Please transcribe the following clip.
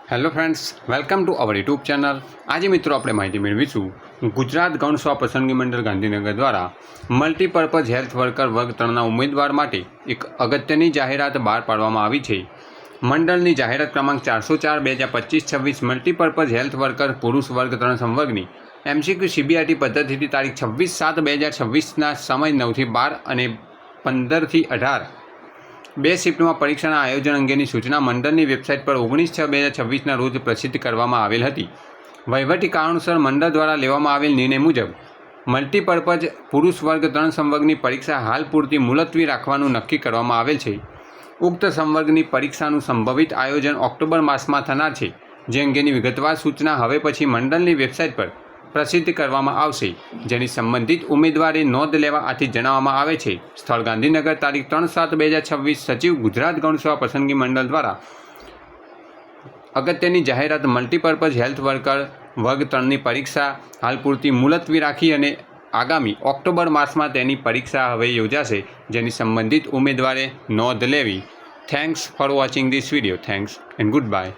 Hello friends, welcome to our YouTube channel. આજે મિત્રો આપણે માહિતી મેળવીશું ગુજરાત ગૌણ સેવા પસંદગી મંડળ ગાંધીનગર દ્વારા મલ્ટીપર્પઝ હેલ્થ વર્કર વર્ગ 3ના ઉમેદવાર માટે એક અગત્યની જાહેરાત બહાર પાડવામાં આવી છે। મંડળની જાહેરાત ક્રમાંક 404/2025-26 મલ્ટીપર્પઝ હેલ્થ વર્કર પુરુષ વર્ગ 3 સંવર્ગની MCQ CBRT પદ્ધતિથી તારીખ 26/7/2026ના સમય 9 થી 12 અને 15 થી 18 બે શિફ્ટમાં પરીક્ષાના આયોજન અંગેની સૂચના મંડળની વેબસાઇટ પર 19/6/2026ના રોજ પ્રસિદ્ધ કરવામાં આવેલ હતી। વહીવટી કારણોસર મંડળ દ્વારા લેવામાં આવેલ નિર્ણય મુજબ મલ્ટીપર્પઝ પુરુષ વર્ગ 3 સંવર્ગની પરીક્ષા હાલ પૂરતી મુલતવી રાખવાનું નક્કી કરવામાં આવેલ છે। ઉક્ત સંવર્ગની પરીક્ષાનું સંભવિત આયોજન ઓક્ટોબર માસમાં થનાર છે, જે અંગેની વિગતવાર સૂચના હવે પછી મંડળની વેબસાઇટ પર પ્રસિદ્ધ કરવામાં આવશે, જેની સંબંધિત ઉમેદવારે નોંધ લેવા આથી જણાવવામાં આવે છે। સ્થળ ગાંધીનગર, તારીખ 3/7/2026, સચિવ ગુજરાત ગૌણ સેવા પસંદગી મંડળ દ્વારા અગત્યની જાહેરાત મલ્ટીપર્પઝ હેલ્થ વર્કર વર્ગ 3ની પરીક્ષા હાલ પૂરતી મુલતવી રાખી અને આગામી ઓક્ટોબર માસમાં તેની પરીક્ષા હવે યોજાશે, જેની સંબંધિત ઉમેદવારે નોંધ લેવી। Thanks for watching this video. Thanks and good bye.